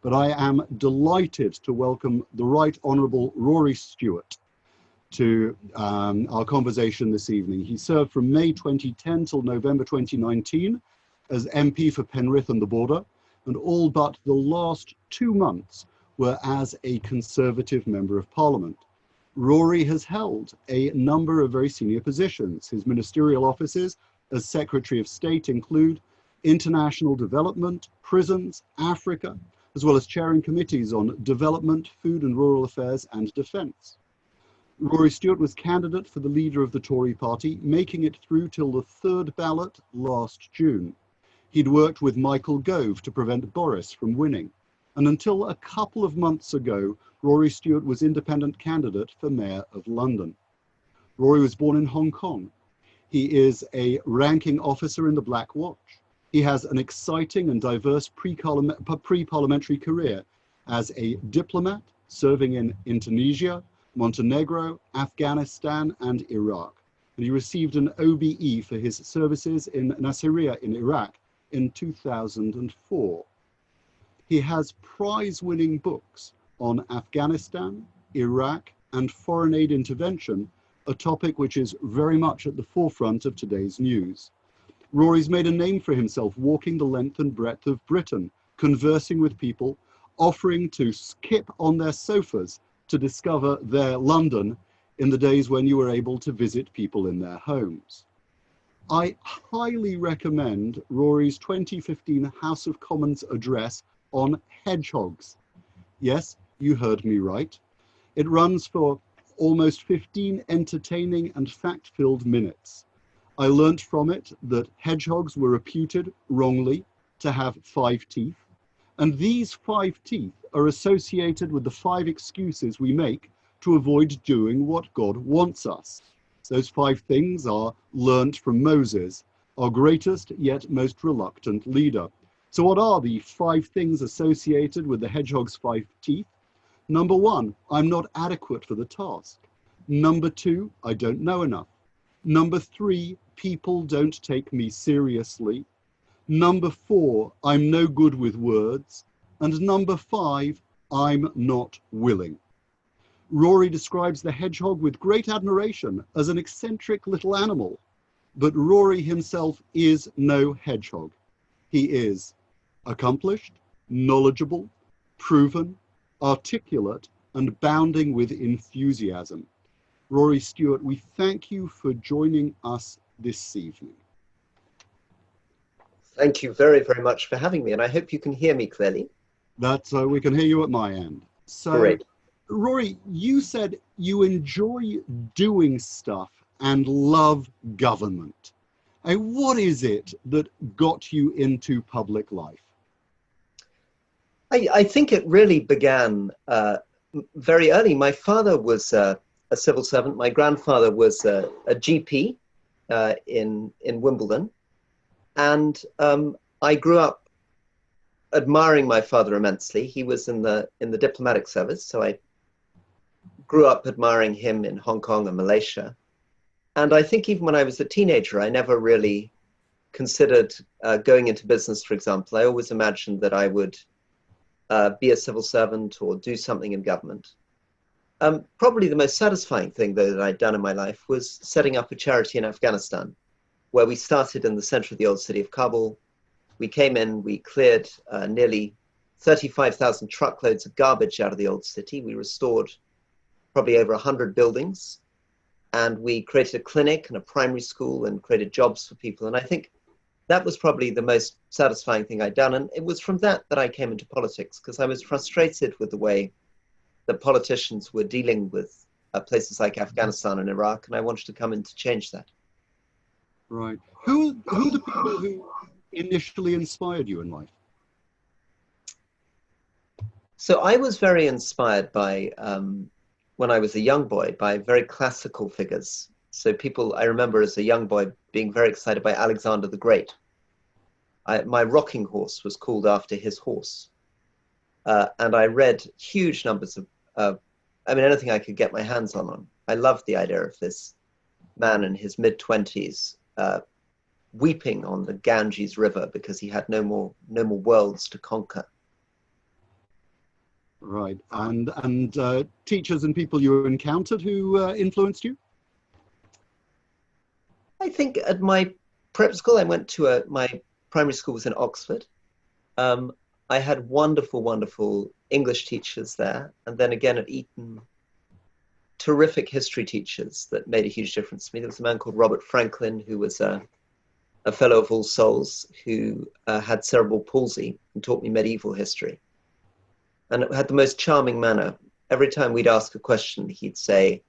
but I am delighted to welcome the Right Honourable Rory Stewart to our conversation this evening. He served from May 2010 till November 2019 as MP for Penrith and the Border, and all but the last 2 months were as a Conservative Member of Parliament. Rory has held a number of very senior positions. His ministerial offices as Secretary of State include international development, prisons, Africa, as well as chairing committees on development, food and rural affairs, and defence. Rory Stewart was candidate for the leader of the Tory party, making it through till the third ballot last June. He'd worked with Michael Gove to prevent Boris from winning. And until a couple of months ago, Rory Stewart was independent candidate for Mayor of London. Rory was born in Hong Kong. He is a ranking officer in the Black Watch. He has an exciting and diverse pre-parliamentary career as a diplomat, serving in Indonesia, Montenegro, Afghanistan, and Iraq. And he received an OBE for his services in Nasiriyah in Iraq in 2004. He has prize-winning books on Afghanistan, Iraq, and foreign aid intervention, a topic which is very much at the forefront of today's news. Rory's made a name for himself walking the length and breadth of Britain, conversing with people, offering to skip on their sofas to discover their London in the days when you were able to visit people in their homes. I highly recommend Rory's 2015 House of Commons address on hedgehogs. Yes, you heard me right. It runs for almost 15 entertaining and fact-filled minutes. I learnt from it that hedgehogs were reputed wrongly to have 5 teeth, and these 5 teeth are associated with the 5 excuses we make to avoid doing what God wants us. Those 5 things are learnt from Moses, our greatest yet most reluctant leader. So what are the 5 things associated with the hedgehog's 5 teeth? Number 1, I'm not adequate for the task. Number 2, I don't know enough. Number 3, people don't take me seriously. Number 4, I'm no good with words. And number 5, I'm not willing. Rory describes the hedgehog with great admiration as an eccentric little animal, but Rory himself is no hedgehog. He is accomplished, knowledgeable, proven, articulate, and bounding with enthusiasm. Rory Stewart, we thank you for joining us this evening. Thank you very, very much for having me, and I hope you can hear me clearly. That's we can hear you at my end. So, great. Rory, you said you enjoy doing stuff and love government. And what is it that got you into public life? I think it really began very early. My father was a civil servant. My grandfather was a GP in Wimbledon. And I grew up admiring my father immensely. He was in the diplomatic service, so I grew up admiring him in Hong Kong and Malaysia. And I think even when I was a teenager, I never really considered going into business, for example. I always imagined that I would be a civil servant or do something in government. Probably the most satisfying thing, though, that I'd done in my life was setting up a charity in Afghanistan, where we started in the center of the old city of Kabul. We came in, we cleared nearly 35,000 truckloads of garbage out of the old city. We restored probably over 100 buildings. And we created a clinic and a primary school and created jobs for people. And I think that was probably the most satisfying thing I'd done. And it was from that I came into politics, because I was frustrated with the way that politicians were dealing with places like Afghanistan and Iraq. And I wanted to come in to change that. Right. Who are the people who initially inspired you in life? So I was very inspired by, when I was a young boy, by very classical figures. So people, I remember as a young boy being very excited by Alexander the Great. My rocking horse was called after his horse. And I read huge numbers of, anything I could get my hands on. I loved the idea of this man in his mid-20s weeping on the Ganges River because he had no more worlds to conquer. Right. And teachers and people you encountered who influenced you? I think at my prep school, I went to my primary school was in Oxford. Um, I had wonderful, wonderful English teachers there. And then again at Eton, terrific history teachers that made a huge difference to me. There was a man called Robert Franklin, who was a fellow of All Souls, who had cerebral palsy and taught me medieval history. And it had the most charming manner. Every time we'd ask a question, he'd say,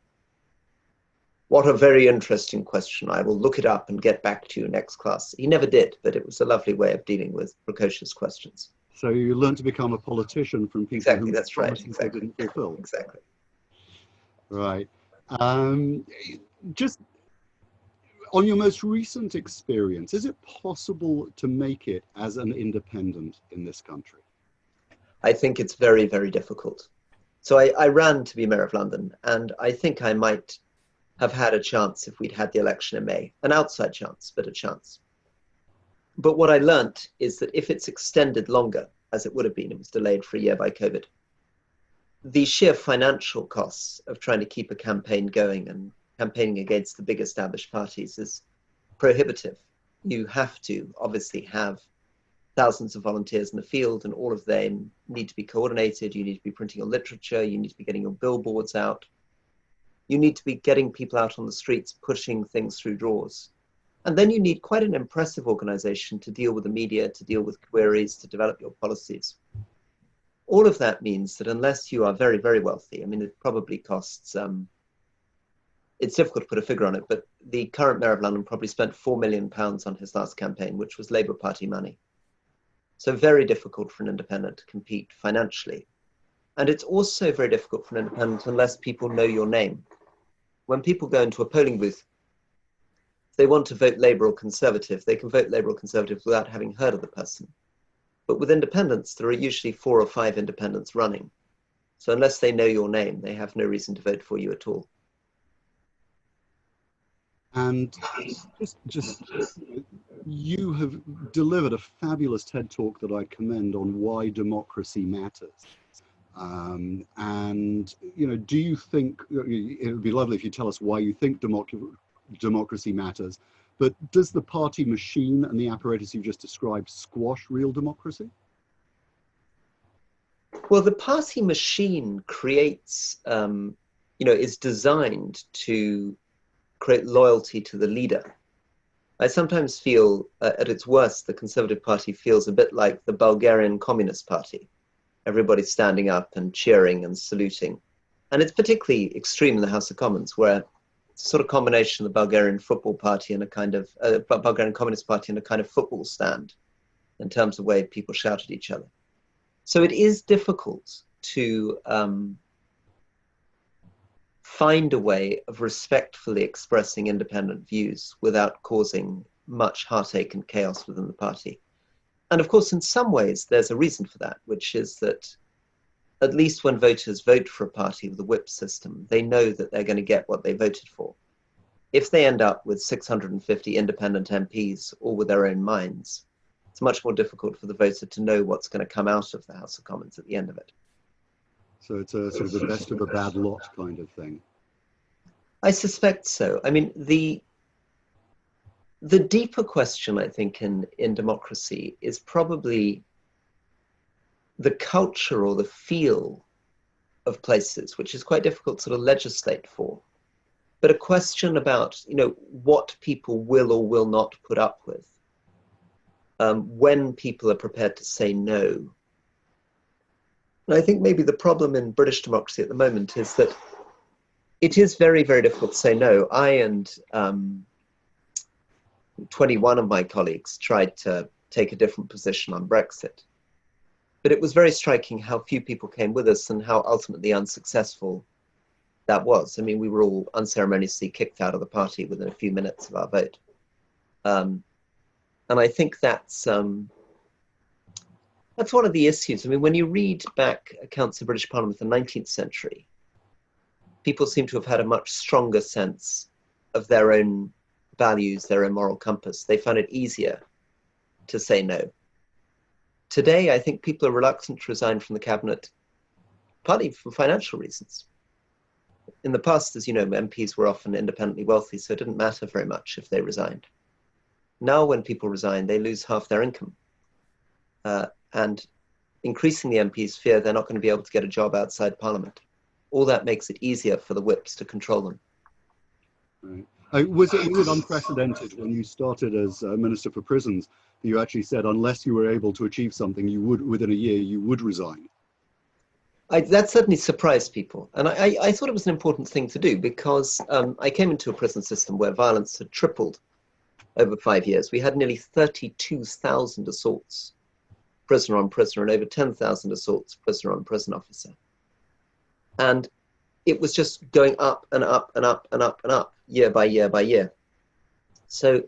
"What a very interesting question. I will look it up and get back to you next class." He never did, but it was a lovely way of dealing with precocious questions. So you learned to become a politician from people Exactly, who that's right. promises they Exactly. didn't fulfill. Exactly. Right. Um, just on your most recent experience, is it possible to make it as an independent in this country? I think it's very, very difficult. So I ran to be Mayor of London, and I think I might have had a chance if we'd had the election in May. An outside chance, but a chance. But what I learnt is that if it's extended longer, as it would have been, it was delayed for a year by COVID, the sheer financial costs of trying to keep a campaign going and campaigning against the big established parties is prohibitive. You have to obviously have thousands of volunteers in the field, and all of them need to be coordinated. You need to be printing your literature. You need to be getting your billboards out. You need to be getting people out on the streets, pushing things through doors. And then you need quite an impressive organization to deal with the media, to deal with queries, to develop your policies. All of that means that unless you are very, very wealthy, I mean, it probably costs, it's difficult to put a figure on it, but the current Mayor of London probably spent £4 million on his last campaign, which was Labour Party money. So very difficult for an independent to compete financially. And it's also very difficult for an independent unless people know your name. When people go into a polling booth, if they want to vote Labour or Conservative, they can vote Labour or Conservative without having heard of the person. But with independents, there are usually 4 or 5 independents running. So unless they know your name, they have no reason to vote for you at all. And just you have delivered a fabulous TED talk that I commend on why democracy matters. And do you think it would be lovely if you tell us why you think democracy matters? But does the party machine and the apparatus you've just described squash real democracy? Well, the party machine creates, is designed to create loyalty to the leader. I sometimes feel, at its worst, the Conservative Party feels a bit like the Bulgarian Communist Party. Everybody's standing up and cheering and saluting. And it's particularly extreme in the House of Commons, where it's a sort of combination of the Bulgarian Football Party and a kind of Bulgarian Communist Party and a kind of football stand in terms of the way people shout at each other. So it is difficult to find a way of respectfully expressing independent views without causing much heartache and chaos within the party. And of course, in some ways, there's a reason for that, which is that at least when voters vote for a party with a whip system, they know that they're going to get what they voted for. If they end up with 650 independent MPs, all with their own minds, it's much more difficult for the voter to know what's going to come out of the House of Commons at the end of it. So it's a sort of the best of a bad lot kind of thing. I suspect so. I mean, the deeper question, I think, in democracy is probably the culture or the feel of places, which is quite difficult to sort of legislate for. But a question about, what people will or will not put up with, when people are prepared to say no. And I think maybe the problem in British democracy at the moment is that it is very, very difficult to say no. I and 21 of my colleagues tried to take a different position on Brexit. But it was very striking how few people came with us and how ultimately unsuccessful that was. I mean, we were all unceremoniously kicked out of the party within a few minutes of our vote. And I think that's one of the issues. I mean, when you read back accounts of British Parliament in the 19th century, people seem to have had a much stronger sense of their own values, their own moral compass. They found it easier to say no. Today, I think people are reluctant to resign from the cabinet partly for financial reasons. In the past, as you know, MPs were often independently wealthy, so it didn't matter very much if they resigned. Now, when people resign, they lose half their income. And increasingly, MPs fear they're not going to be able to get a job outside Parliament. All that makes it easier for the whips to control them. Right. Was it unprecedented when you started as Minister for Prisons? You actually said unless you were able to achieve something, you would, within a year, you would resign. That certainly surprised people. And I thought it was an important thing to do because I came into a prison system where violence had tripled over 5 years. We had nearly 32,000 assaults, prisoner on prisoner, and over 10,000 assaults, prisoner on prison officer. And it was just going up and up and up and up and up, year by year by year. So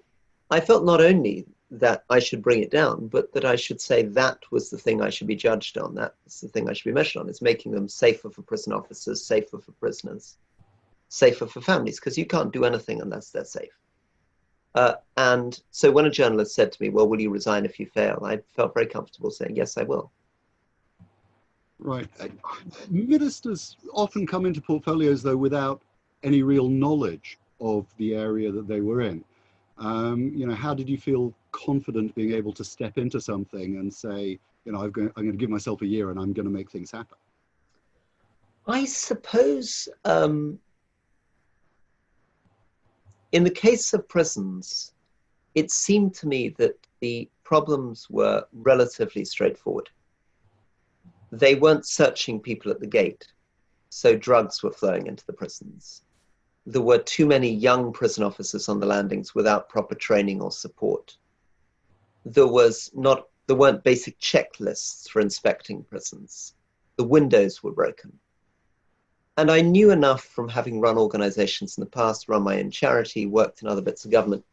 I felt not only that I should bring it down, but that I should say that was the thing I should be judged on. That was the thing I should be measured on, is making them safer for prison officers, safer for prisoners, safer for families, because you can't do anything unless they're safe. And so when a journalist said to me, well, will you resign if you fail? I felt very comfortable saying, yes, I will. Right. Ministers often come into portfolios, though, without any real knowledge of the area that they were in. How did you feel confident being able to step into something and say, I'm going to give myself a year and I'm going to make things happen? I suppose in the case of prisons, it seemed to me that the problems were relatively straightforward. They weren't searching people at the gate, so drugs were flowing into the prisons. There were too many young prison officers on the landings without proper training or support. There weren't basic checklists for inspecting prisons. The windows were broken. And I knew enough from having run organizations in the past, run my own charity, worked in other bits of government,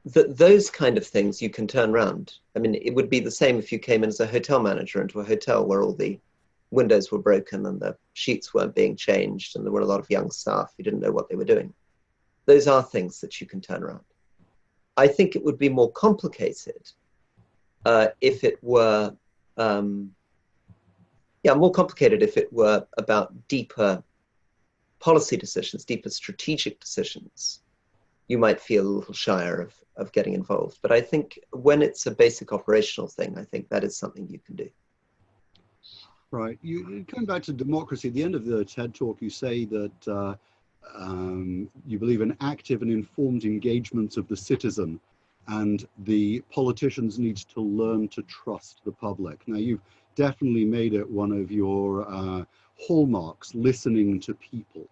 that those kind of things you can turn around. I mean, it would be the same if you came in as a hotel manager into a hotel where all the windows were broken and the sheets weren't being changed and there were a lot of young staff who didn't know what they were doing. Those are things that you can turn around. I think it would be more complicated if it were, more complicated if it were about deeper policy decisions, deeper strategic decisions. You might feel a little shyer of getting involved. But I think when it's a basic operational thing, I think that is something you can do. Right. Coming back to democracy, at the end of the TED Talk, you say that you believe in active and informed engagement of the citizen, and the politicians need to learn to trust the public. Now, you've definitely made it one of your hallmarks, listening to people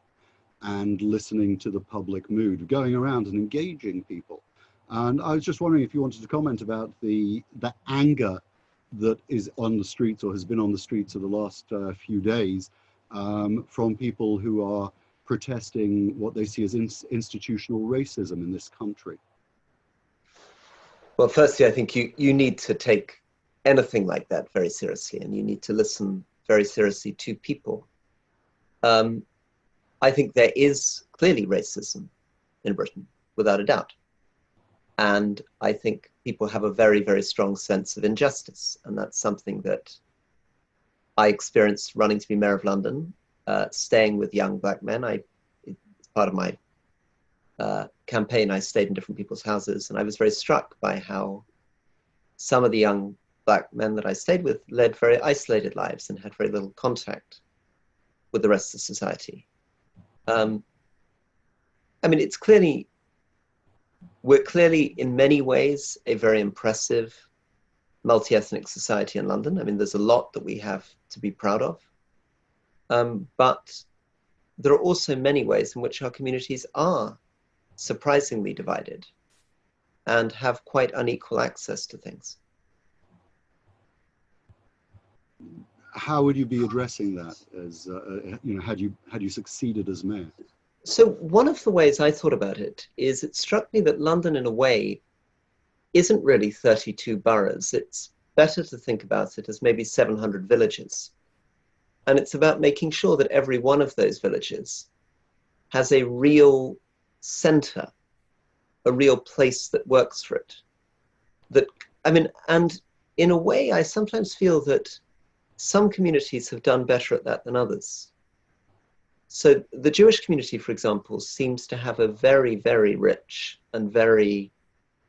and listening to the public mood, going around and engaging people. And I was just wondering if you wanted to comment about the anger that is on the streets or has been on the streets of the last few days from people who are protesting what they see as institutional racism in this country. Well, firstly, I think you need to take anything like that very seriously, and you need to listen very seriously to people. I think there is clearly racism in Britain, without a doubt. And I think people have a very, very strong sense of injustice. And that's something that I experienced running to be Mayor of London, staying with young black men. It's part of my campaign. I stayed in different people's houses, and I was very struck by how some of the young black men that I stayed with led very isolated lives and had very little contact with the rest of society. I mean, we're clearly in many ways a very impressive multi-ethnic society in London. I mean, there's a lot that we have to be proud of. But there are also many ways in which our communities are surprisingly divided and have quite unequal access to things. How would you be addressing that as, had you succeeded as mayor? So one of the ways I thought about it is it struck me that London, in a way, isn't really 32 boroughs. It's better to think about it as maybe 700 villages. And it's about making sure that every one of those villages has a real center, a real place that works for it. And in a way, I sometimes feel that some communities have done better at that than others. So the Jewish community, for example, seems to have a very, very rich and very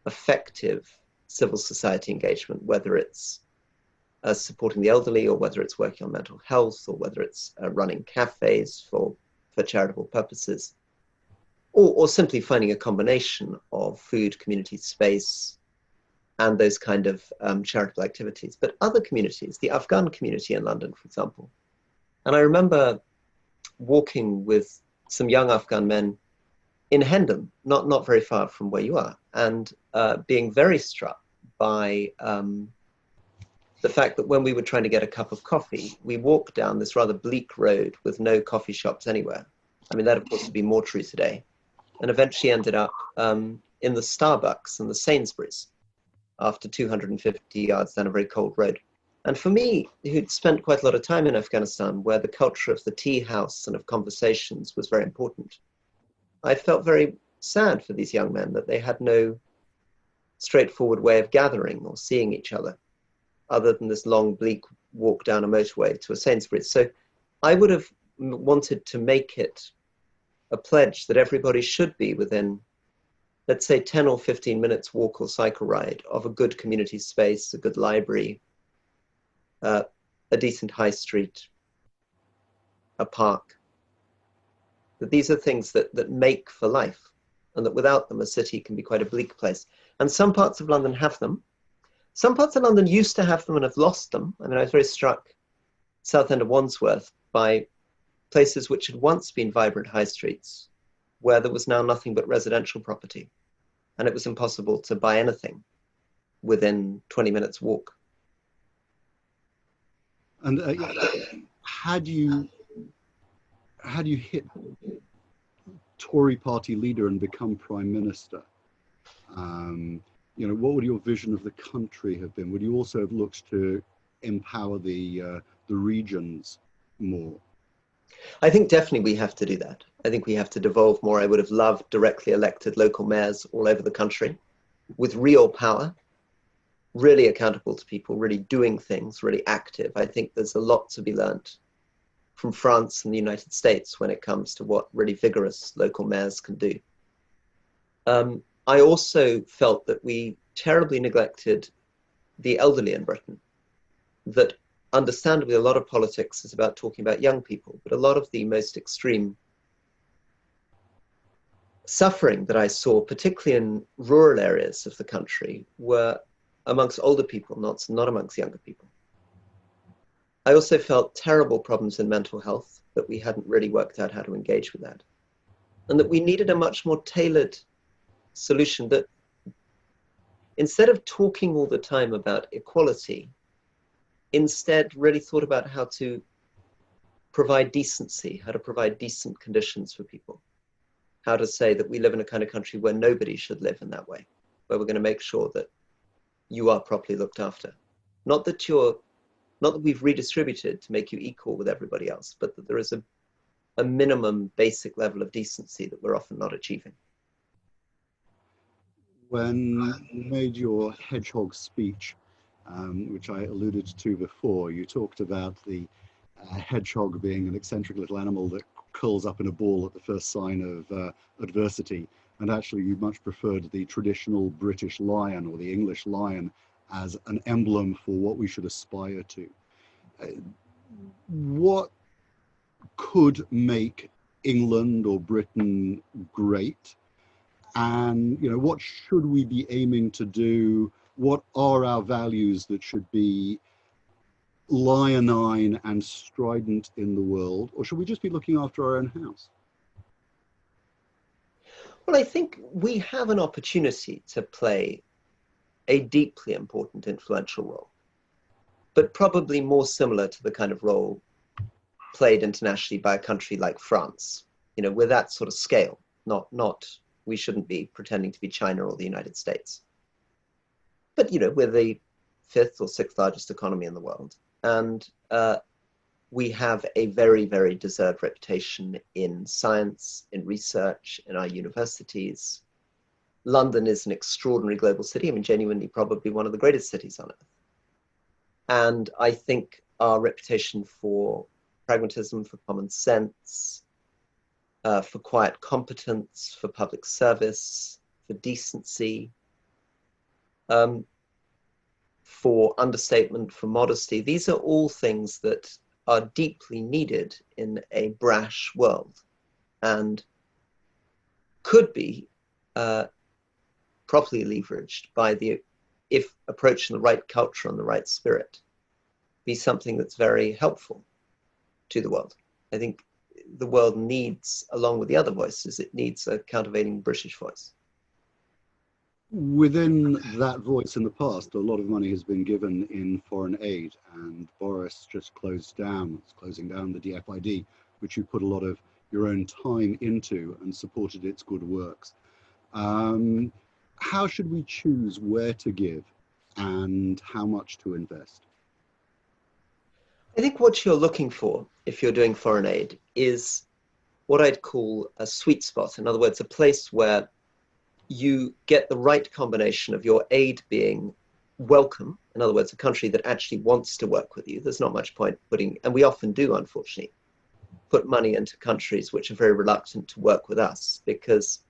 effective civil society engagement, whether it's supporting the elderly, or whether it's working on mental health, or whether it's running cafes for charitable purposes, or simply finding a combination of food, community space, and those kind of charitable activities. But other communities, the Afghan community in London, for example, and I remember walking with some young Afghan men in Hendon, not very far from where you are, and being very struck by the fact that when we were trying to get a cup of coffee, we walked down this rather bleak road with no coffee shops anywhere. I mean, that of course would be more true today, and eventually ended up in the Starbucks and the Sainsbury's after 250 yards down a very cold road. And for me, who'd spent quite a lot of time in Afghanistan, where the culture of the tea house and of conversations was very important, I felt very sad for these young men that they had no straightforward way of gathering or seeing each other, other than this long, bleak walk down a motorway to a Sainsbury's. So I would have wanted to make it a pledge that everybody should be within, let's say, 10 or 15 minutes walk or cycle ride of a good community space, a good library, a decent high street, a park. That these are things that make for life, and that without them, a city can be quite a bleak place. And some parts of London have them. Some parts of London used to have them and have lost them. I mean, I was very struck, South End of Wandsworth, by places which had once been vibrant high streets, where there was now nothing but residential property. And it was impossible to buy anything within 20 minutes walk. And had you hit Tory party leader and become prime minister, what would your vision of the country have been? Would you also have looked to empower the regions more? I think definitely we have to do that. I think we have to devolve more. I would have loved directly elected local mayors all over the country with real power, really accountable to people, really doing things, really active. I think there's a lot to be learned from France and the United States when it comes to what really vigorous local mayors can do. I also felt that we terribly neglected the elderly in Britain, that understandably a lot of politics is about talking about young people, but a lot of the most extreme suffering that I saw, particularly in rural areas of the country, were amongst older people, not amongst younger people. I also felt terrible problems in mental health, that we hadn't really worked out how to engage with that, and that we needed a much more tailored solution, that instead of talking all the time about equality, instead really thought about how to provide decency, how to provide decent conditions for people, how to say that we live in a kind of country where nobody should live in that way, where we're going to make sure that you are properly looked after. Not that we've redistributed to make you equal with everybody else, but that there is a minimum basic level of decency that we're often not achieving. When you made your hedgehog speech, which I alluded to before, you talked about the hedgehog being an eccentric little animal that curls up in a ball at the first sign of adversity, and actually you much preferred the traditional British lion or the English lion as an emblem for what we should aspire to. What could make England or Britain great? And what should we be aiming to do? What are our values that should be leonine and strident in the world? Or should we just be looking after our own house? Well, I think we have an opportunity to play a deeply important, influential role, but probably more similar to the kind of role played internationally by a country like France, with that sort of scale. We shouldn't be pretending to be China or the United States. But, we're the 5th or 6th largest economy in the world. And we have a very, very deserved reputation in science, in research, in our universities. London is an extraordinary global city. I mean, genuinely probably one of the greatest cities on earth. And I think our reputation for pragmatism, for common sense, for quiet competence, for public service, for decency, for understatement, for modesty. These are all things that are deeply needed in a brash world and could be properly leveraged by if approached in the right culture and the right spirit, be something that's very helpful to the world. I think the world needs, along with the other voices, it needs a countervailing British voice. Within that voice in the past, a lot of money has been given in foreign aid, and Boris just it's closing down the DFID, which you put a lot of your own time into and supported its good works. How should we choose where to give and how much to invest? I think what you're looking for, if you're doing foreign aid, is what I'd call a sweet spot. In other words, a place where you get the right combination of your aid being welcome, in other words, a country that actually wants to work with you. There's not much point putting, and we often do, unfortunately, put money into countries which are very reluctant to work with us, because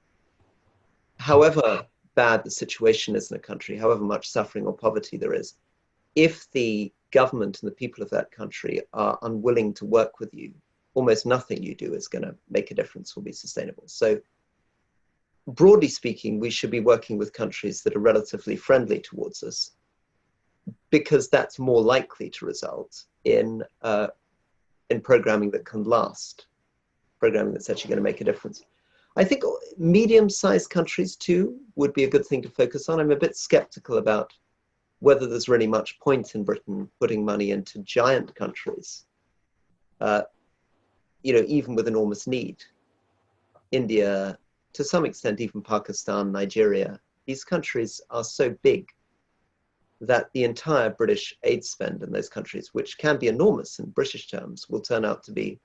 however bad the situation is in a country, however much suffering or poverty there is, if the government and the people of that country are unwilling to work with you, almost nothing you do is going to make a difference or be sustainable. So broadly speaking, we should be working with countries that are relatively friendly towards us, because that's more likely to result in programming that can last, programming that's actually going to make a difference. I think medium-sized countries too would be a good thing to focus on. I'm a bit skeptical about whether there's really much point in Britain putting money into giant countries, even with enormous need. India, to some extent, even Pakistan, Nigeria, these countries are so big that the entire British aid spend in those countries, which can be enormous in British terms, will turn out to be,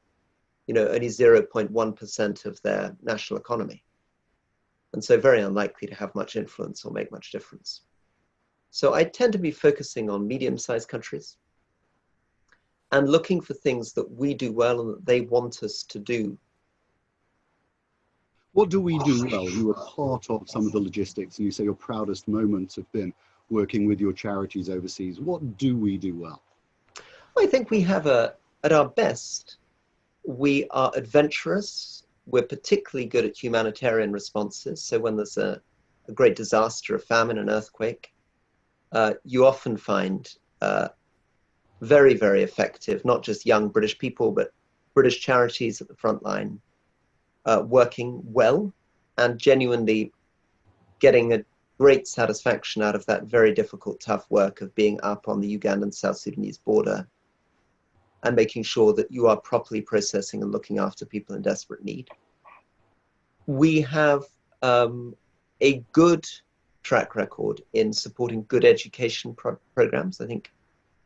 only 0.1% of their national economy. And so very unlikely to have much influence or make much difference. So I tend to be focusing on medium-sized countries and looking for things that we do well and that they want us to do. What do we do well? You were part of some of the logistics, and you say your proudest moments have been working with your charities overseas. What do we do well? I think we have at our best, we are adventurous. We're particularly good at humanitarian responses. So when there's a great disaster, a famine, an earthquake, you often find very, very effective, not just young British people, but British charities at the front line, working well and genuinely getting a great satisfaction out of that very difficult, tough work of being up on the Ugandan South Sudanese border and making sure that you are properly processing and looking after people in desperate need. We have a good track record in supporting good education programs. I think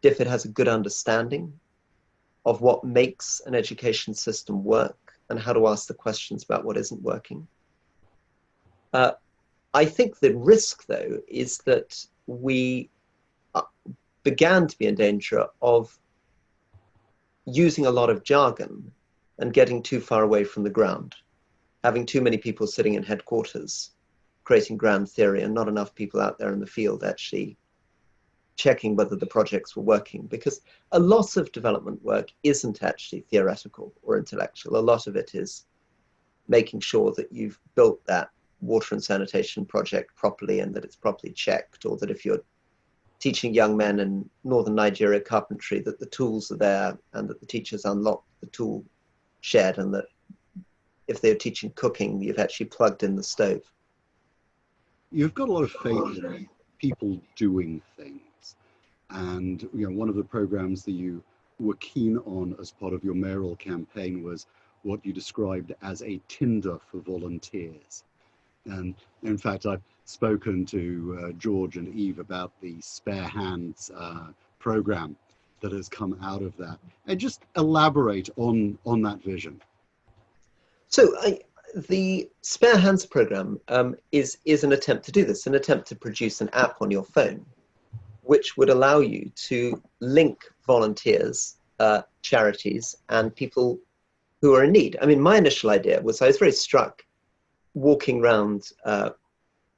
DFID has a good understanding of what makes an education system work and how to ask the questions about what isn't working. I think the risk, though, is that we began to be in danger of using a lot of jargon and getting too far away from the ground, having too many people sitting in headquarters, creating grand theory, and not enough people out there in the field actually checking whether the projects were working. Because a lot of development work isn't actually theoretical or intellectual. A lot of it is making sure that you've built that water and sanitation project properly and that it's properly checked, or that if you're teaching young men in northern Nigeria carpentry, that the tools are there and that the teachers unlock the tool shed, and that if they're teaching cooking, you've actually plugged in the stove. You've got a lot of faith in people doing things. And one of the programs that you were keen on as part of your mayoral campaign was what you described as a Tinder for volunteers. And in fact, I've spoken to George and Eve about the Spare Hands program that has come out of that. And just elaborate on that vision. So the Spare Hands program is an attempt to do this, an attempt to produce an app on your phone which would allow you to link volunteers, charities, and people who are in need. I mean, my initial idea was I was very struck walking around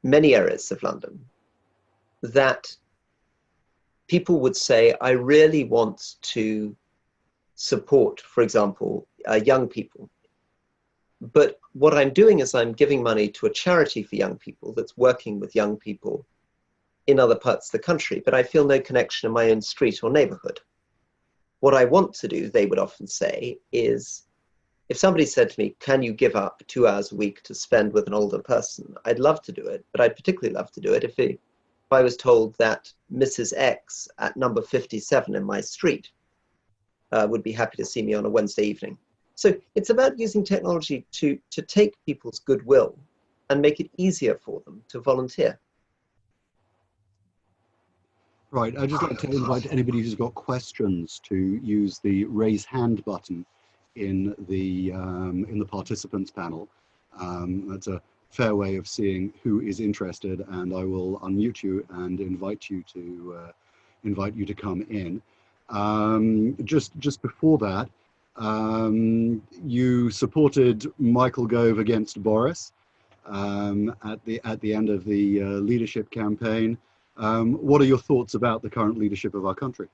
many areas of London that people would say, I really want to support, for example, young people. But what I'm doing is I'm giving money to a charity for young people that's working with young people in other parts of the country, but I feel no connection in my own street or neighborhood. What I want to do, they would often say, is if somebody said to me, can you give up 2 hours a week to spend with an older person? I'd love to do it, but I'd particularly love to do it if I was told that Mrs. X at number 57 in my street would be happy to see me on a Wednesday evening. So it's about using technology to take people's goodwill and make it easier for them to volunteer. Right, I'd just like to invite anybody who's got questions to use the raise hand button in the participants panel. That's a fair way of seeing who is interested, and I will unmute you and invite you to come in. Just before that, you supported Michael Gove against Boris at the end of the leadership campaign. What are your thoughts about the current leadership of our country?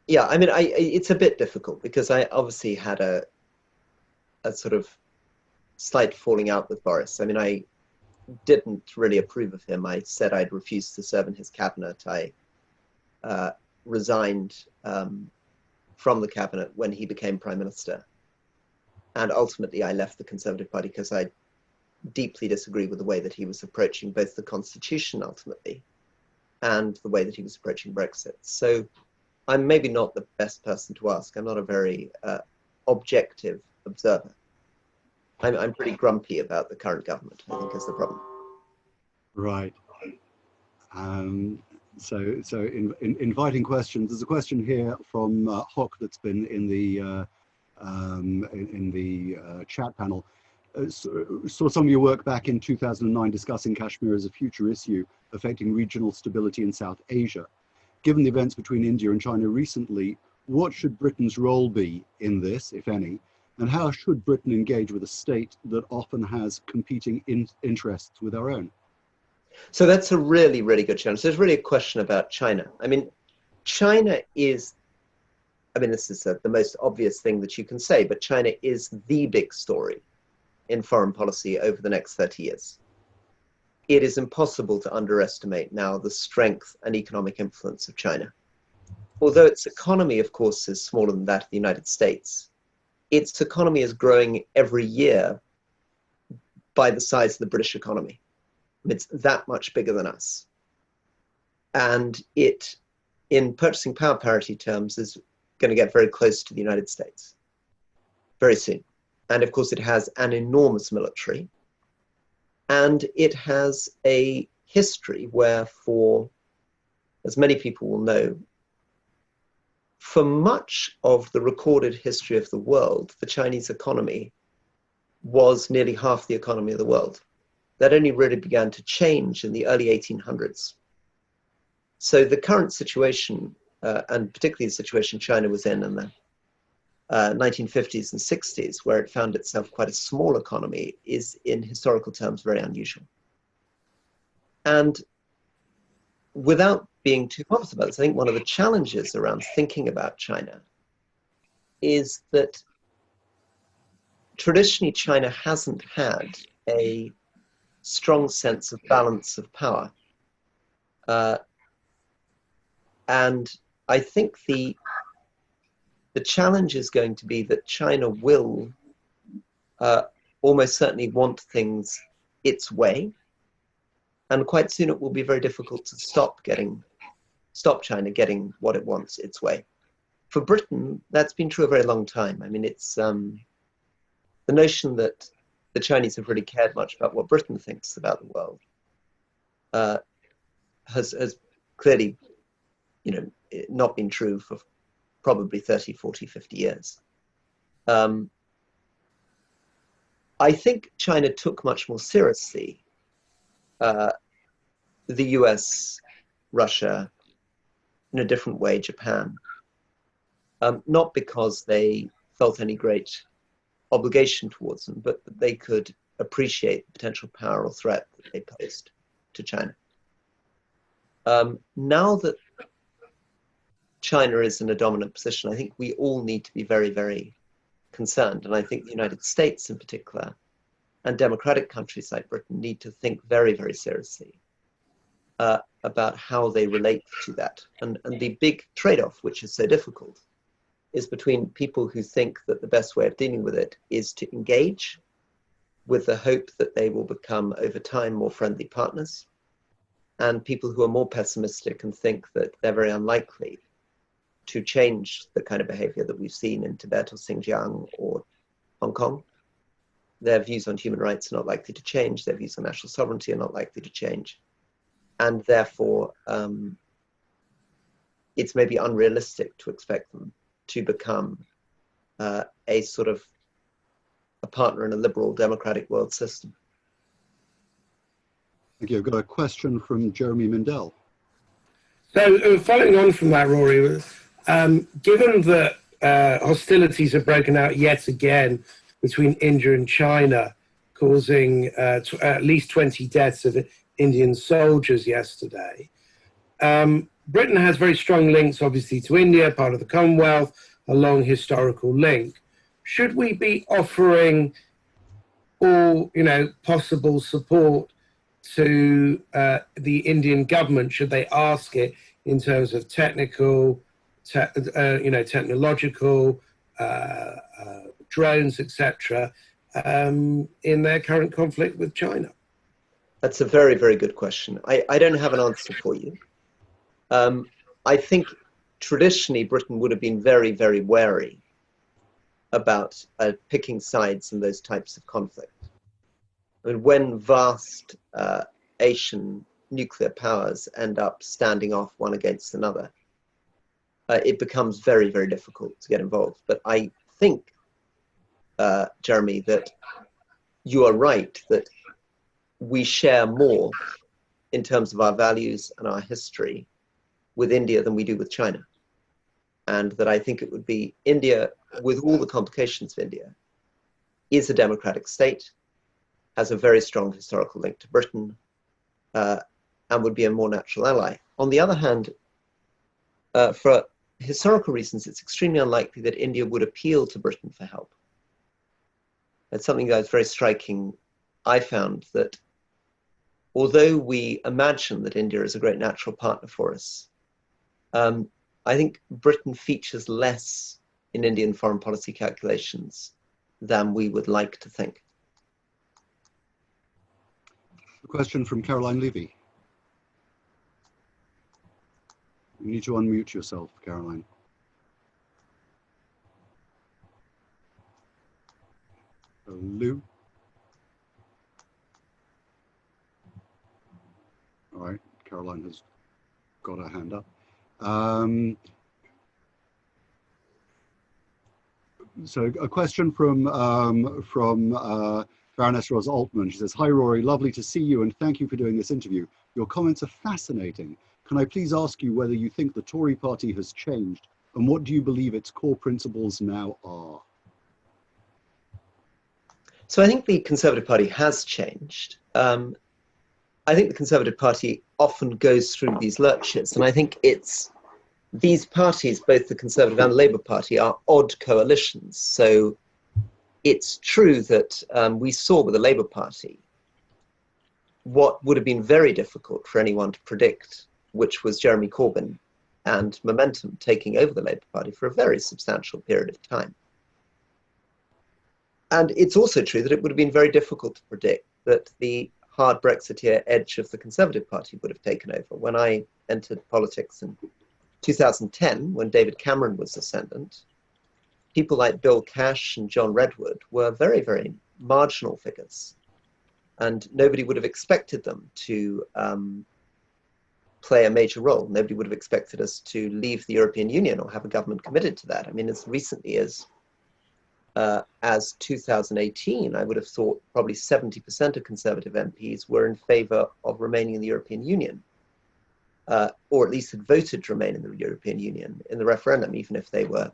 Yeah, I mean, it's a bit difficult because I obviously had a sort of slight falling out with Boris. I mean, I didn't really approve of him. I said I'd refused to serve in his cabinet. I resigned from the cabinet when he became prime minister. And ultimately, I left the Conservative Party because I deeply disagree with the way that he was approaching both the Constitution ultimately and the way that he was approaching Brexit. So I'm maybe not the best person to ask. I'm not a very objective observer. I'm pretty grumpy about the current government, I think, is the problem. Right. So inviting questions. There's a question here from Hock that's been in the chat panel. Saw some of your work back in 2009 discussing Kashmir as a future issue affecting regional stability in South Asia. Given the events between India and China recently, what should Britain's role be in this, if any? And how should Britain engage with a state that often has competing interests with our own? So that's a really, really good challenge. There's really a question about China. I mean, China is, I mean, this is the most obvious thing that you can say, but China is the big story in foreign policy over the next 30 years. It is impossible to underestimate now the strength and economic influence of China. Although its economy, of course, is smaller than that of the United States, its economy is growing every year by the size of the British economy. It's that much bigger than us. And it, in purchasing power parity terms, is going to get very close to the United States very soon. And of course, it has an enormous military. And it has a history where, for, as many people will know, for much of the recorded history of the world, the Chinese economy was nearly half the economy of the world. That only really began to change in the early 1800s. So the current situation, and particularly the situation China was in the 1950s and 60s, where it found itself quite a small economy, is in historical terms very unusual. And without being too pompous about this, I think one of the challenges around thinking about China is that traditionally China hasn't had a strong sense of balance of power. And I think the challenge is going to be that China will almost certainly want things its way. And quite soon it will be very difficult to stop China getting what it wants its way. For Britain, that's been true a very long time. I mean, it's the notion that the Chinese have really cared much about what Britain thinks about the world has clearly, not been true for probably 30, 40, 50 years. I think China took much more seriously the US, Russia, in a different way, Japan. Not because they felt any great obligation towards them, but that they could appreciate the potential power or threat that they posed to China. Now that China is in a dominant position, I think we all need to be very, very concerned. And I think the United States in particular, and democratic countries like Britain, need to think very, very seriously about how they relate to that. And the big trade-off, which is so difficult, is between people who think that the best way of dealing with it is to engage with the hope that they will become, over time, more friendly partners, and people who are more pessimistic and think that they're very unlikely to change the kind of behavior that we've seen in Tibet or Xinjiang or Hong Kong. Their views on human rights are not likely to change. Their views on national sovereignty are not likely to change. And therefore, it's maybe unrealistic to expect them to become a sort of a partner in a liberal democratic world system. Thank you. I've got a question from Jeremy Mindell. So following on from that, Rory, given that hostilities have broken out yet again between India and China, causing at least 20 deaths of Indian soldiers yesterday, Britain has very strong links, obviously, to India, part of the Commonwealth, a long historical link. Should we be offering all, possible support to the Indian government? Should they ask it in terms of technological, drones, etc., in their current conflict with China? That's a very, very good question. I don't have an answer for you. I think traditionally Britain would have been very, very wary about picking sides in those types of conflict. I mean, when vast Asian nuclear powers end up standing off one against another, it becomes very, very difficult to get involved. But I think, Jeremy, that you are right, that we share more in terms of our values and our history with India than we do with China. And that I think it would be India, with all the complications of India, is a democratic state, has a very strong historical link to Britain, and would be a more natural ally. On the other hand, for historical reasons, it's extremely unlikely that India would appeal to Britain for help. That's something that was very striking. I found that although we imagine that India is a great natural partner for us, I think Britain features less in Indian foreign policy calculations than we would like to think. A question from Caroline Levy. You need to unmute yourself, Caroline. Hello. All right, Caroline has got her hand up. So a question from Baroness Rosa Altman. She says, "Hi Rory, lovely to see you and thank you for doing this interview. Your comments are fascinating. Can I please ask you whether you think the Tory party has changed and what do you believe its core principles now are?" So I think the Conservative Party has changed. I think the Conservative Party often goes through these lurches, and I think these parties, both the Conservative and the Labour Party, are odd coalitions. So it's true that we saw with the Labour Party what would have been very difficult for anyone to predict, which was Jeremy Corbyn and Momentum taking over the Labour Party for a very substantial period of time. And it's also true that it would have been very difficult to predict that the hard Brexiteer edge of the Conservative Party would have taken over. When I entered politics in 2010, when David Cameron was ascendant, people like Bill Cash and John Redwood were very, very marginal figures. And nobody would have expected them to play a major role. Nobody would have expected us to leave the European Union or have a government committed to that. I mean, as recently as as 2018, I would have thought probably 70% of Conservative MPs were in favour of remaining in the European Union, or at least had voted to remain in the European Union in the referendum, even if they were,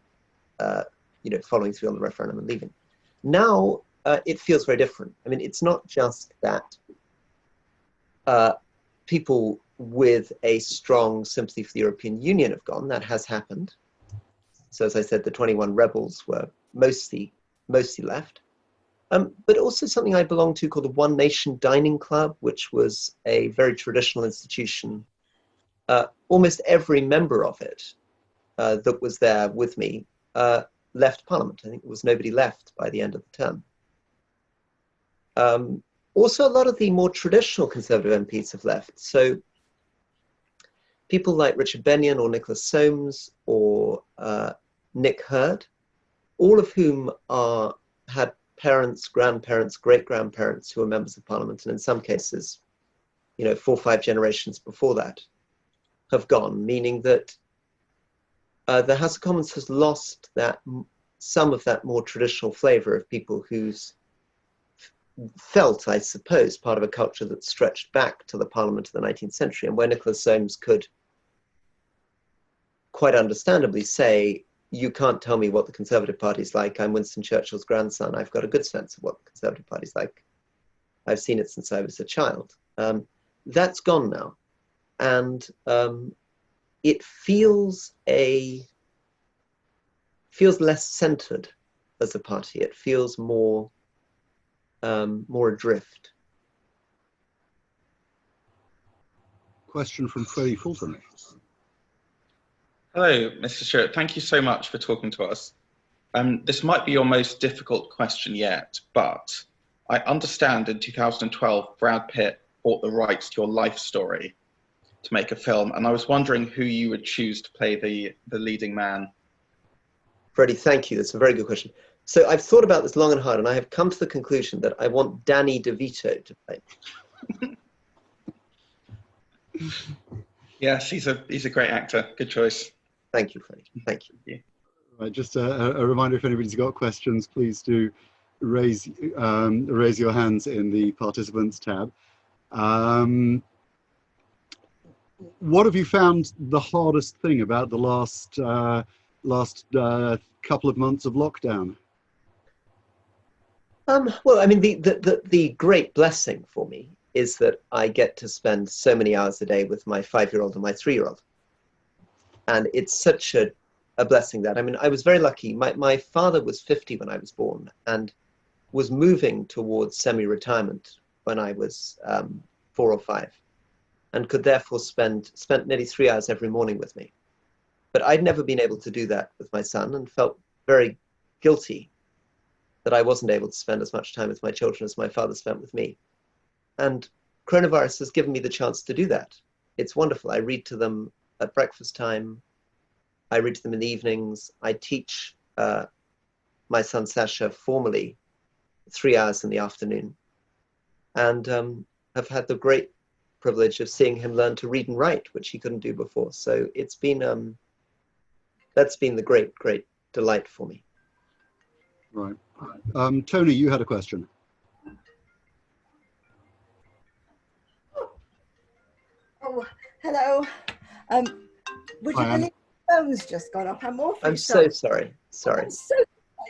following through on the referendum and leaving. Now it feels very different. I mean, it's not just that people with a strong sympathy for the European Union have gone. That has happened. So as I said, the 21 rebels were mostly left. But also something I belonged to called the One Nation Dining Club, which was a very traditional institution. Almost every member of it that was there with me left Parliament. I think there was nobody left by the end of the term. Also, a lot of the more traditional Conservative MPs have left. So people like Richard Benyon or Nicholas Soames or Nick Hurd, all of whom had parents, grandparents, great-grandparents who were members of Parliament, and in some cases, 4 or 5 generations before that, have gone, meaning that the House of Commons has lost some of that more traditional flavour of people who's felt, I suppose, part of a culture that stretched back to the Parliament of the 19th century, and where Nicholas Soames could quite understandably say, you can't tell me what the Conservative Party's like. I'm Winston Churchill's grandson. I've got a good sense of what the Conservative Party's like. I've seen it since I was a child. That's gone now. And it feels less centered as a party. It feels more adrift. Question from Freddie Fulton. Hello, Mr. Stewart. Thank you so much for talking to us. This might be your most difficult question yet, but I understand in 2012, Brad Pitt bought the rights to your life story to make a film, and I was wondering who you would choose to play the leading man. Freddie, thank you. That's a very good question. So I've thought about this long and hard, and I have come to the conclusion that I want Danny DeVito to play. Yes, he's a great actor. Good choice. Thank you, Freddie. Thank you. Right, just a reminder, if anybody's got questions, please do raise your hands in the participants tab. What have you found the hardest thing about the last couple of months of lockdown? Well, I mean, the great blessing for me is that I get to spend so many hours a day with my 5-year-old and my 3-year-old. And it's such a blessing that, I mean, I was very lucky. My father was 50 when I was born and was moving towards semi-retirement when I was 4 or 5, and could therefore spent nearly 3 hours every morning with me. But I'd never been able to do that with my son, and felt very guilty that I wasn't able to spend as much time with my children as my father spent with me. And coronavirus has given me the chance to do that. It's wonderful. I read to them at breakfast time. I read to them in the evenings. I teach my son Sasha formally 3 hours in the afternoon, and have had the great privilege of seeing him learn to read and write, which he couldn't do before. So it's been that's been the great delight for me. Right. Tony, you had a question. Oh, hello. Would you believe the phone's just gone off? I'm awfully I'm so sorry. Sorry. I'm so sorry.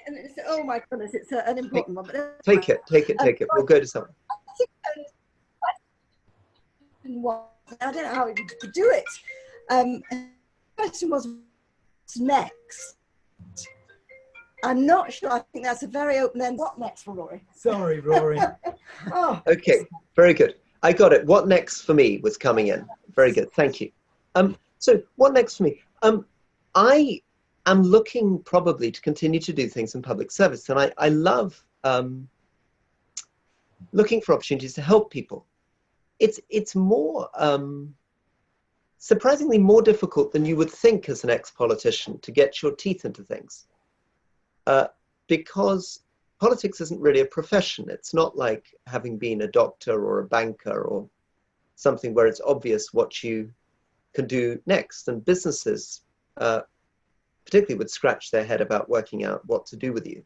And it's, oh my goodness, it's an important one. But Take it. We'll go to someone. I don't know how we could do it. The question was, what's next? I'm not sure. I think that's a very open-ended. What next for Rory? Sorry, Rory. Oh. Okay, very good. I got it. What next for me was coming in. Very good. Thank you. So what next for me? I am looking probably to continue to do things in public service, and I love looking for opportunities to help people. It's more surprisingly more difficult than you would think as an ex-politician to get your teeth into things, because politics isn't really a profession. It's not like having been a doctor or a banker or something where it's obvious what you can do next. And businesses particularly would scratch their head about working out what to do with you.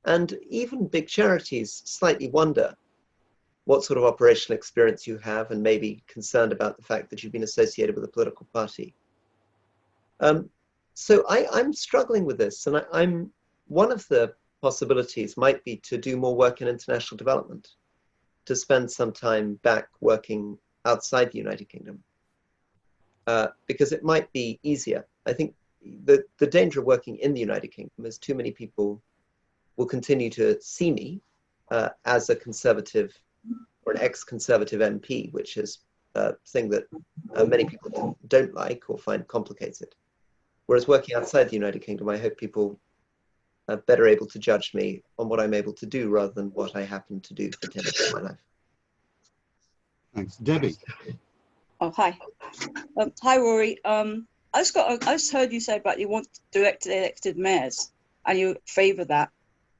And even big charities slightly wonder what sort of operational experience you have and maybe concerned about the fact that you've been associated with a political party. So I'm struggling with this, and one of the possibilities might be to do more work in international development, to spend some time back working outside the United Kingdom, because it might be easier. I think the danger of working in the United Kingdom is too many people will continue to see me as a conservative or an ex-conservative MP, which is a thing that many people don't like or find complicated. Whereas working outside the United Kingdom, I hope people are better able to judge me on what I'm able to do rather than what I happen to do for 10 years of my life. Thanks. Debbie. Oh, hi. Hi, Rory. I just heard you say about you want directly elected mayors and you favour that.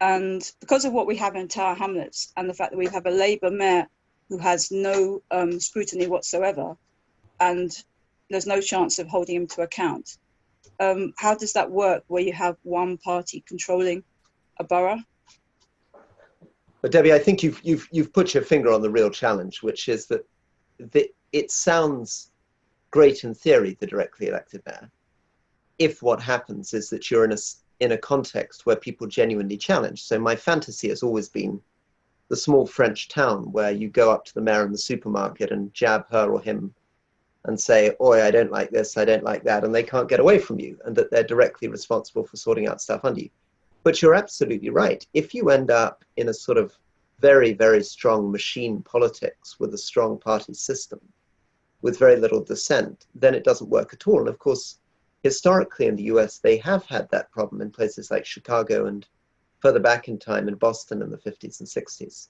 And because of what we have in Tower Hamlets and the fact that we have a Labour mayor who has no scrutiny whatsoever and there's no chance of holding him to account, how does that work where you have one party controlling a borough? But Debbie, I think you've put your finger on the real challenge, which is that it sounds great in theory, the directly elected mayor, if what happens is that you're in a context where people genuinely challenge. So my fantasy has always been the small French town where you go up to the mayor in the supermarket and jab her or him and say, oi, I don't like this, I don't like that, and they can't get away from you, and that they're directly responsible for sorting out stuff under you. But you're absolutely right. If you end up in a sort of very, very strong machine politics with a strong party system, with very little dissent, then it doesn't work at all. And of course, historically in the US, they have had that problem in places like Chicago and further back in time in Boston in the 50s and 60s.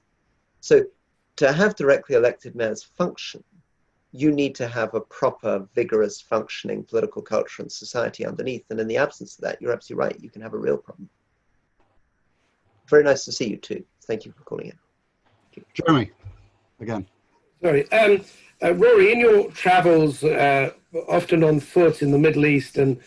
So to have directly elected mayors function, you need to have a proper, vigorous, functioning political culture and society underneath. And in the absence of that, you're absolutely right, you can have a real problem. Very nice to see you too. Thank you for calling in. Jeremy, again. Sorry. Rory, in your travels, often on foot in the Middle East and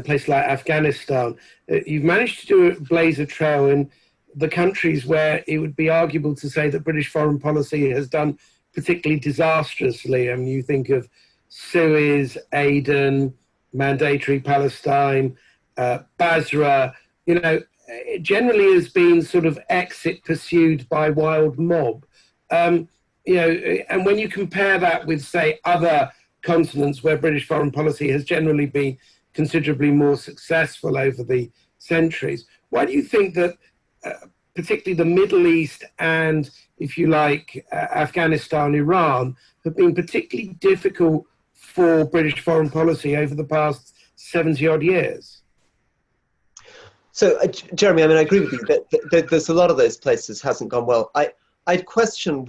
places like Afghanistan, you've managed to blaze a trail in the countries where it would be arguable to say that British foreign policy has done particularly disastrously. I mean, you think of Suez, Aden, Mandatory Palestine, Basra, you know, it generally has been sort of exit pursued by wild mob. You know, and when you compare that with, say, other continents where British foreign policy has generally been considerably more successful over the centuries, why do you think that particularly the Middle East and, if you like, Afghanistan, Iran, have been particularly difficult for British foreign policy over the past 70-odd years? So, Jeremy, I mean, I agree with you that there's a lot of those places hasn't gone well. I'd question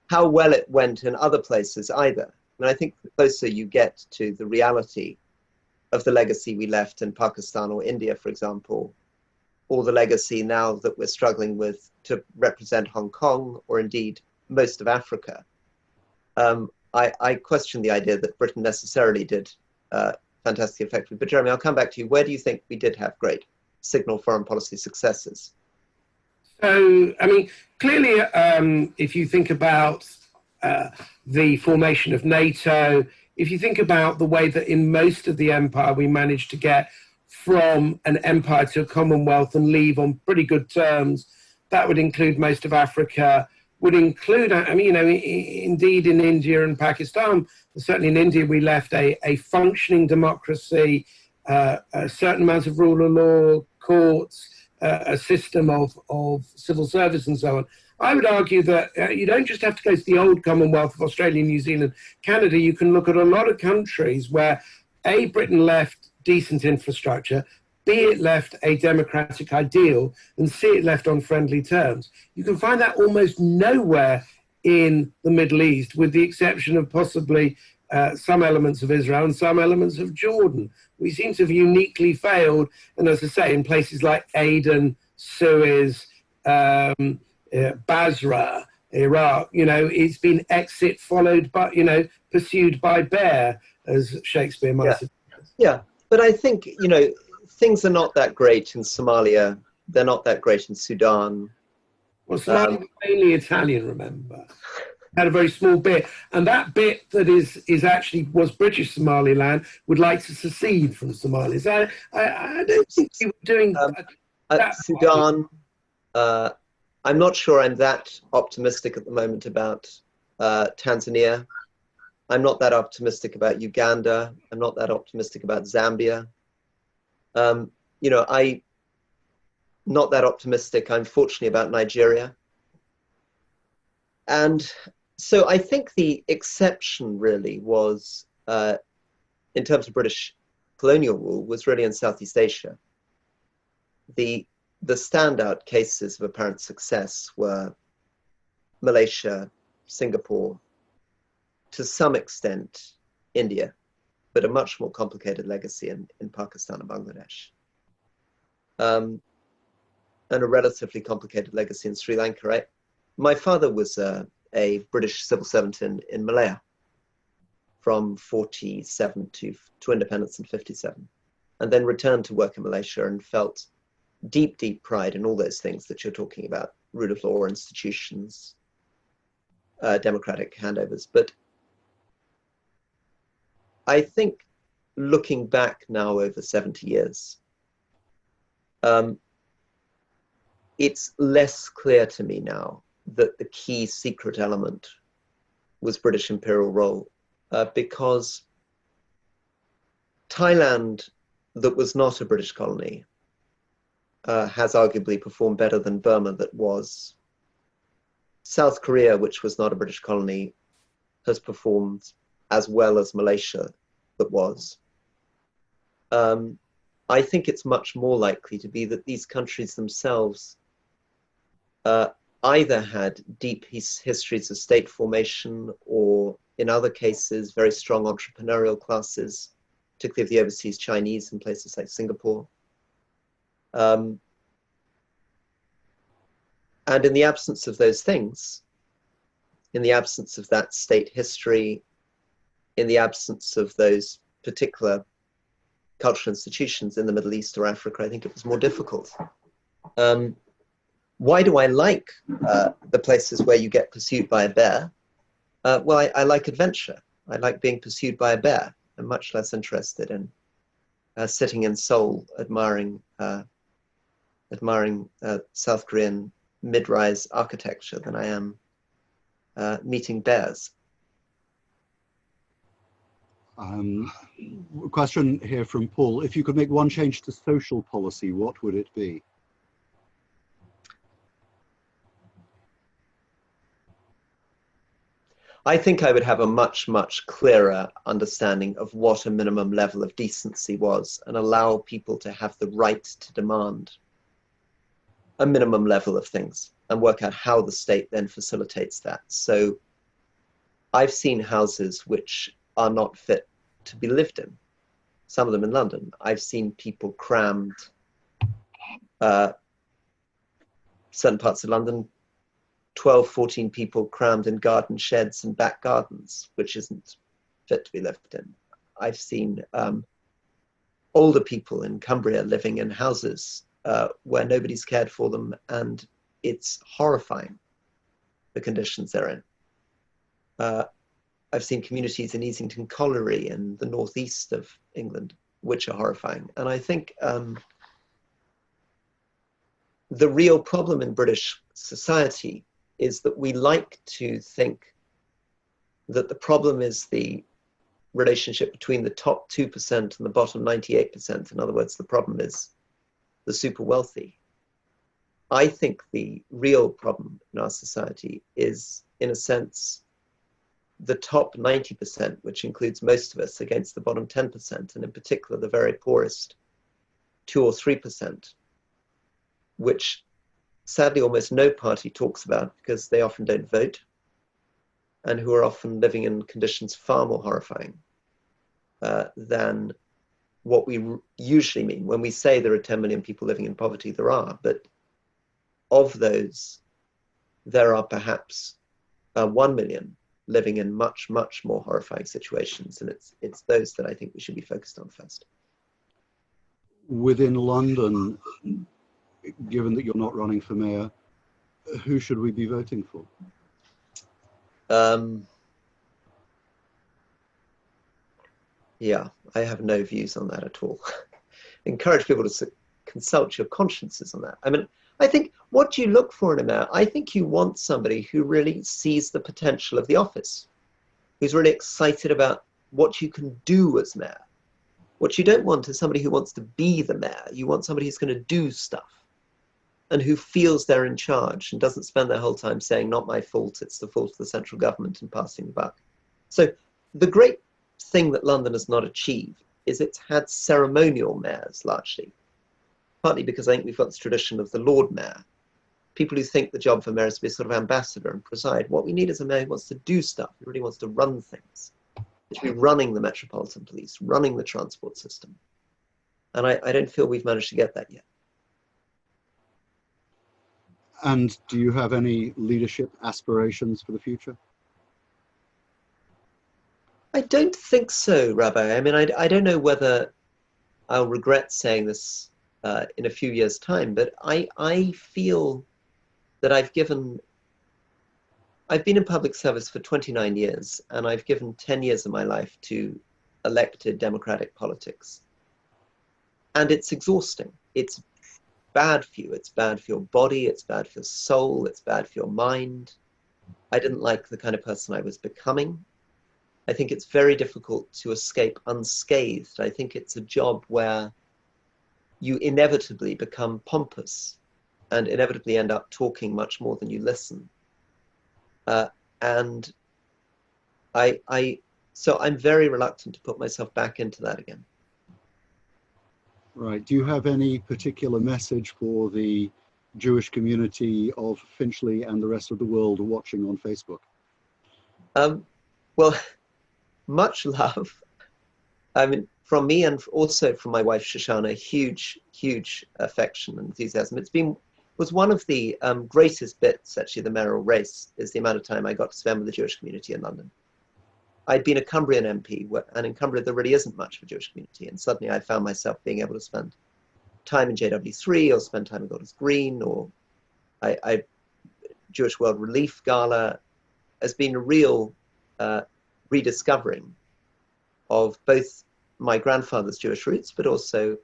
how well it went in other places either. I mean, I think the closer you get to the reality of the legacy we left in Pakistan or India, for example, or the legacy now that we're struggling with to represent Hong Kong or indeed most of Africa, I question the idea that Britain necessarily did fantastically effectively. But Jeremy, I'll come back to you. Where do you think we did have great signal foreign policy successes? So, I mean, clearly, if you think about the formation of NATO, if you think about the way that in most of the empire we managed to get from an empire to a commonwealth and leave on pretty good terms, that would include most of Africa, would include, I mean, you know, indeed in India and Pakistan, certainly in India, we left a functioning democracy, a certain amount of rule of law, courts, a system of civil service and so on. I would argue that you don't just have to go to the old Commonwealth of Australia, New Zealand, Canada. You can look at a lot of countries where A, Britain left decent infrastructure, B, it left a democratic ideal, and C, it left on friendly terms. You can find that almost nowhere in the Middle East, with the exception of possibly some elements of Israel and some elements of Jordan. We seem to have uniquely failed, and as I say, in places like Aden, Suez, Basra, Iraq, you know, it's been exit followed by, you know, pursued by bear, as Shakespeare might have said. Yeah, but I think, you know, things are not that great in Somalia they're not that great in Sudan. Well, Somali was mainly Italian, remember? Had a very small bit, and that bit that is actually was British Somaliland would like to secede from Somalis. I don't think you were doing that. Sudan. I'm not sure I'm that optimistic at the moment about Tanzania. I'm not that optimistic about Uganda. I'm not that optimistic about Zambia. You know, I'm not that optimistic, unfortunately, about Nigeria. And so I think the exception really was, in terms of British colonial rule, was really in Southeast Asia. The standout cases of apparent success were Malaysia, Singapore, to some extent India, but a much more complicated legacy in Pakistan and Bangladesh. And a relatively complicated legacy in Sri Lanka. My father was a British civil servant in Malaya from 47 to independence in 57, and then returned to work in Malaysia and felt deep, deep pride in all those things that you're talking about: rule of law, institutions, democratic handovers. But I think looking back now over 70 years, it's less clear to me now that the key secret element was British imperial role, because Thailand, that was not a British colony, has arguably performed better than Burma, that was. South Korea, which was not a British colony, has performed as well as Malaysia, that was. I think it's much more likely to be that these countries themselves either had deep histories of state formation, or in other cases, very strong entrepreneurial classes, particularly of the overseas Chinese in places like Singapore. And in the absence of those things, in the absence of that state history, in the absence of those particular cultural institutions in the Middle East or Africa, I think it was more difficult. Why do I like the places where you get pursued by a bear? Well, I like adventure. I like being pursued by a bear. I'm much less interested in sitting in Seoul admiring South Korean mid-rise architecture than I am meeting bears. Question here from Paul. If you could make one change to social policy, what would it be? I think I would have a much, much clearer understanding of what a minimum level of decency was, and allow people to have the right to demand a minimum level of things, and work out how the state then facilitates that. So I've seen houses which are not fit to be lived in, some of them in London. I've seen people crammed, certain parts of London, 12, 14 people crammed in garden sheds and back gardens, which isn't fit to be lived in. I've seen older people in Cumbria living in houses where nobody's cared for them, and it's horrifying, the conditions they're in. I've seen communities in Easington Colliery in the northeast of England, which are horrifying. And I think the real problem in British society is that we like to think that the problem is the relationship between the top 2% and the bottom 98%. In other words, the problem is the super wealthy. I think the real problem in our society is, in a sense, the top 90%, which includes most of us, against the bottom 10%, and in particular the very poorest 2 or 3%, which sadly almost no party talks about because they often don't vote, and who are often living in conditions far more horrifying than what we usually mean. When we say there are 10 million people living in poverty, there are, but of those, there are perhaps 1 million living in much, much more horrifying situations, and it's those that I think we should be focused on first. Within London, given that you're not running for mayor, who should we be voting for? Yeah, I have no views on that at all. Encourage people to consult your consciences on that. I mean, I think what do you look for in a mayor? I think you want somebody who really sees the potential of the office, who's really excited about what you can do as mayor. What you don't want is somebody who wants to be the mayor. You want somebody who's going to do stuff and who feels they're in charge and doesn't spend their whole time saying, not my fault, it's the fault of the central government, and passing the buck. So the great thing that London has not achieved is it's had ceremonial mayors largely, partly because I think we've got this tradition of the Lord Mayor, people who think the job of a mayor is to be a sort of ambassador and preside. What we need is a mayor who wants to do stuff, who really wants to run things, to be running the Metropolitan Police, running the transport system. And I don't feel we've managed to get that yet. And do you have any leadership aspirations for the future? I don't think so, Rabbi. I mean, I don't know whether I'll regret saying this in a few years' time, but I feel that I've been in public service for 29 years, and I've given 10 years of my life to elected democratic politics. And it's exhausting. It's bad for you. It's bad for your body. It's bad for your soul. It's bad for your mind. I didn't like the kind of person I was becoming. I think it's very difficult to escape unscathed. I think it's a job where you inevitably become pompous and inevitably end up talking much more than you listen. So I'm very reluctant to put myself back into that again. Right. Do you have any particular message for the Jewish community of Finchley and the rest of the world watching on Facebook? Well, much love. I mean, from me and also from my wife Shoshana, huge affection and enthusiasm. Was one of the greatest bits, actually, the mayoral race, is the amount of time I got to spend with the Jewish community in London. I'd been a Cumbrian MP, and in Cumbria there really isn't much of a Jewish community, and suddenly I found myself being able to spend time in JW3 or spend time in Golders Green, or Jewish World Relief Gala has been a real rediscovering of both my grandfather's Jewish roots, but also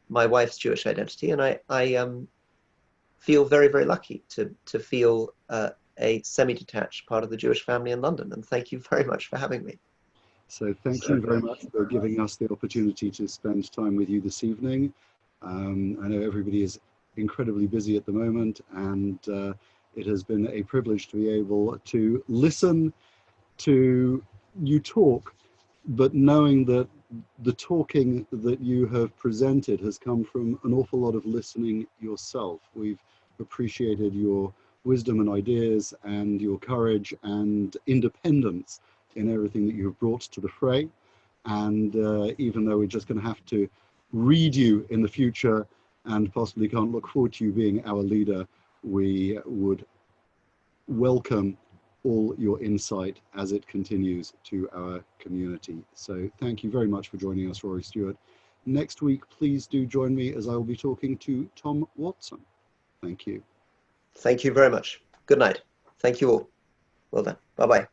my wife's Jewish identity, and I feel very, very lucky to feel a semi-detached part of the Jewish family in London, and thank you very much for having me. So thank you very much for giving us the opportunity to spend time with you this evening. I know everybody is incredibly busy at the moment, and it has been a privilege to be able to listen to you talk, but knowing that the talking that you have presented has come from an awful lot of listening yourself. We've appreciated your wisdom and ideas and your courage and independence in everything that you have brought to the fray. And even though we're just going to have to read you in the future and possibly can't look forward to you being our leader, we would welcome all your insight as it continues to our community. So thank you very much for joining us, Rory Stewart. Next week, please do join me as I will be talking to Tom Watson. Thank you. Thank you very much. Good night. Thank you all. Well done. Bye-bye.